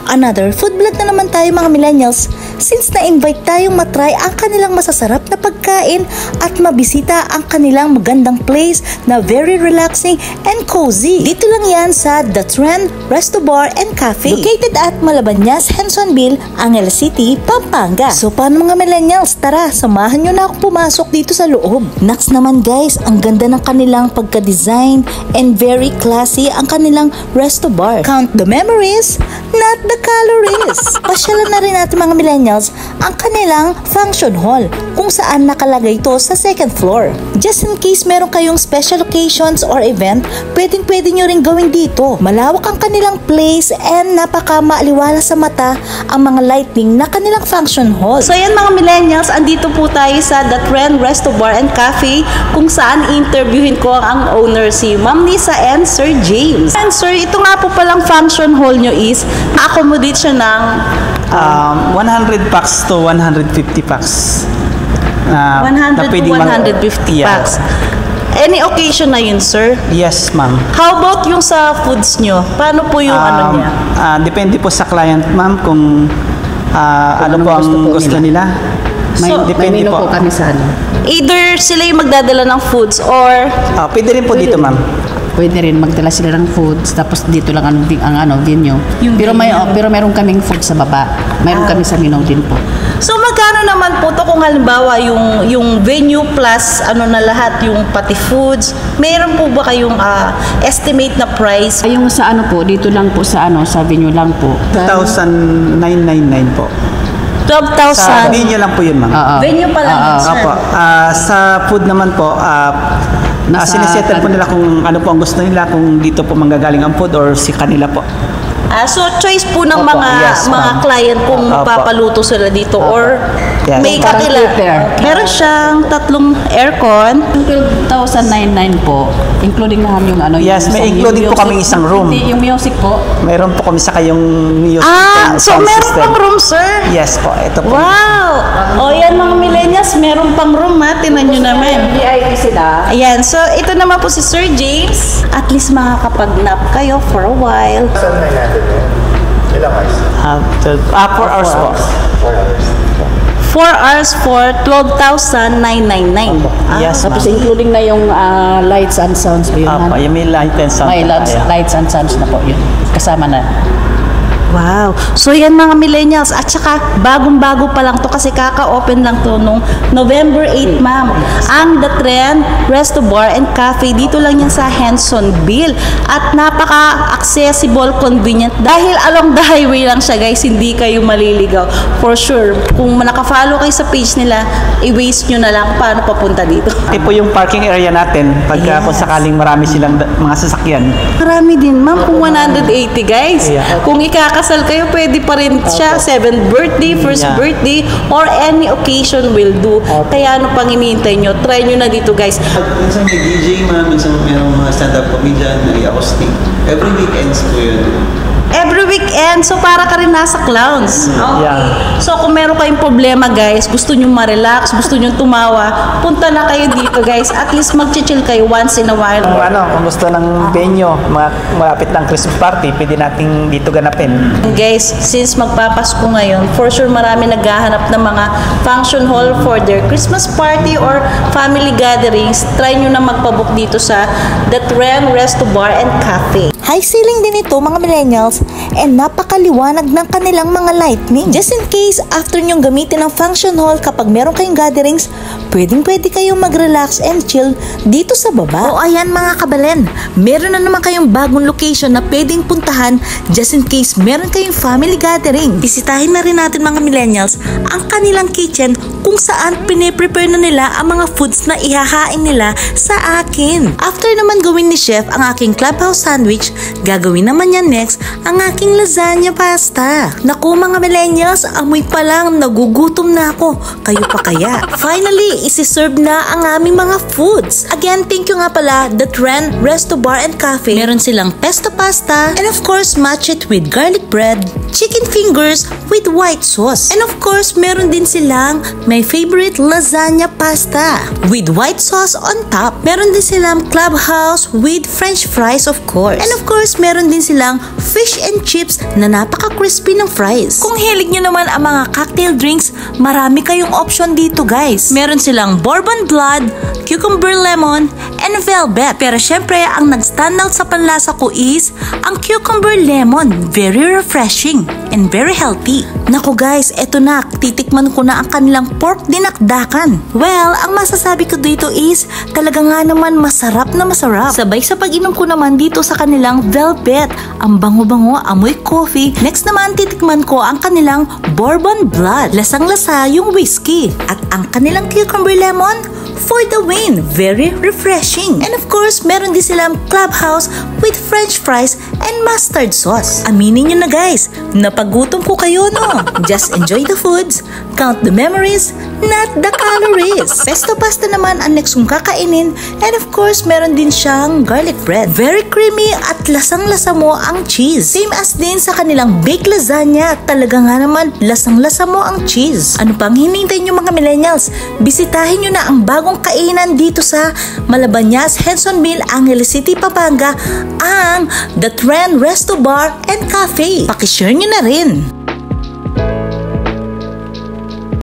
Another food vlog na naman tayo mga millennials since na-invite tayong matry ang kanilang masasarap na pagkain at mabisita ang kanilang magandang place na very relaxing and cozy. Dito lang yan sa The Trend Resto Bar and Cafe located at Malabanyas, Hensonville, Angeles City, Pampanga. So paano mga millennials? Tara, samahan nyo na ako pumasok dito sa loob. Next naman guys, ang ganda ng kanilang pagka-design and very classy ang kanilang resto bar. Count the memories, not the calories. Pasyalan na rin natin mga millennials ang kanilang function hall kung saan nakalagay ito sa second floor. Just in case meron kayong special occasions or event, pwede nyo rin gawin dito. Malawak ang kanilang place and napaka-maaliwala sa mata ang mga lighting na kanilang function hall. So yan mga millennials, andito po tayo sa The Trend Resto Bar and Cafe kung saan interviewin ko ang owner si Ma'am Nisa and Sir James. And sir, ito nga po palang function hall nyo is accommodate siya ng 100 packs to 150 packs. 100 to 150 packs. Any occasion na yun, sir? Yes, ma'am. How about yung sa foods nyo? Paano po yung ano niya? Depende po sa client, ma'am, kung ano po ang gusto nila. Depende may po kami sa ano. Either sila yung magdadala ng foods or... pwede rin po dito, ma'am. Pwede rin magdala sila ng foods tapos dito lang ang venue. Pero meron kaming food sa baba. Meron kami sa menu din po. So magkano naman po to kung halimbawa yung venue plus ano na lahat, yung pati foods, meron po ba kayong estimate na price? Yung sa ano po, dito lang po sa venue lang po. 12,999 po. 12,000. Sa venue lang po yun, ma'am. Venue pa lang yun, sir. Sa food naman po, sinisettle po nila kung ano po ang gusto nila, kung dito po manggagaling ang food or si kanila po. So choice po ng mga client kung papaluto sila dito or may kakilala. Meron siyang 3 aircon. 12,999 po, including na yung ano. Yes, may including po kami isang room. Yung music po. Meron po kami sa kayong music. So meron pang room, sir? Yes po, ito po. Wow! Yan mga millennials, meron pang room tinan nyo naman. VIP sila. Ayan, so ito naman po si Sir James. At least makakapag-nap kayo for a while. Saan na natin yun? Ilang hours? 4 hours po. 4 hours. 4 hours for 12,999. Yes, Tapos ma'am. including na yung lights and sounds po yun. Yung may light and sound. May lights and sounds na po yun. Kasama na. Wow. So yan mga millennials. At saka bagong-bago pa lang to kasi kaka-open lang to nung November 8, ma'am. Ang The Trend Resto Bar and Cafe. Dito lang yan sa Hensonville. At napaka-accessible, convenient. Dahil along the highway lang siya guys, hindi kayo maliligaw. For sure. Kung nakafollow kayo sa page nila, i-waste nyo na lang paano papunta dito. Ito po yung parking area natin pagka kung sakaling marami silang mga sasakyan. Marami din ma'am, kung 180 guys. Kung ikakasal kayo, pwede pa rin siya. 7th birthday, 1st birthday, or any occasion will do. Kaya ano pang hinihintay nyo? Try nyo na dito guys. Minsan may DJ, minsan mayroong mga stand-up comedian, may acoustic. Every weekends po yun. Every weekend, so para ka rin nasa clowns. Okay. So kung meron kayong problema guys, gusto nyo ma-relax, gusto nyo tumawa, punta na kayo dito guys. At least mag-chill kayo once in a while. Kung gusto ng venue, malapit ng Christmas party, pwede nating dito ganapin. Guys, since magpapasko ngayon, for sure marami naghahanap ng mga function hall for their Christmas party or family gatherings. Try nyo na magpabook dito sa The Trend Resto Bar and Cafe. High ceiling din ito mga millennials and napakaliwanag ng kanilang mga lightning. Just in case, after nyong gamitin ang function hall kapag meron kayong gatherings, pwede kayong mag-relax and chill dito sa baba. O ayan mga kabalen, meron na naman kayong bagong location na pwedeng puntahan just in case meron kayong family gathering. Bisitahin na rin natin mga millennials ang kanilang kitchen kung saan piniprepare na nila ang mga foods na ihahain nila sa akin. After naman gawin ni chef ang aking clubhouse sandwich, gagawin naman niya next ang aking lasagna pasta. Naku mga millennials, amoy pa lang, nagugutom na ako. Kayo pa kaya? Finally, isi-serve na ang aming mga foods. Again, thank you nga pala, The Trend Resto Bar and Cafe. Meron silang pesto pasta and of course, match it with garlic bread, chicken fingers with white sauce. And of course, meron din silang my favorite lasagna pasta with white sauce on top. Meron din silang Clubhouse with french fries of course. And of course, meron din silang fish and chips na napaka-crispy ng fries. Kung hilig nyo naman ang mga cocktail drinks, marami kayong option dito guys. Meron silang bourbon blood, cucumber lemon, and velvet. Pero syempre, ang nag-stand out sa panlasa ko is ang cucumber lemon. Very refreshing and very healthy. Naku guys, eto na. Titikman ko na ang kanilang pork dinakdakan. Well, ang masasabi ko dito is talaga nga naman masarap na masarap. Sabay sa pag-inom ko naman dito sa kanilang velvet. Ang bango-bango, amoy coffee. Next naman, titikman ko ang kanilang bourbon blood. Lasang-lasa yung whiskey. At ang kanilang cucumber lemon, for the win. Very refreshing. And of course, meron din silang Clubhouse with french fries and mustard sauce. Aminin nyo na guys, napagutom ko kayo no? Just enjoy the foods, count the memories, not the calories. Pesto pasta naman ang next kong kakainin, and of course, meron din siyang garlic bread. Very creamy at lasang-lasa mo ang cheese. Same as din sa kanilang baked lasagna. Talaga nga naman, lasang-lasa mo ang cheese. Ano pang hinintay nyo mga millennials? Bisitahin nyo na ang bagong kainan dito sa Malabañas, Hensonville, Angeles City, Pampanga, ang The Trend Resto Bar and Cafe. Pakishare nyo na rin.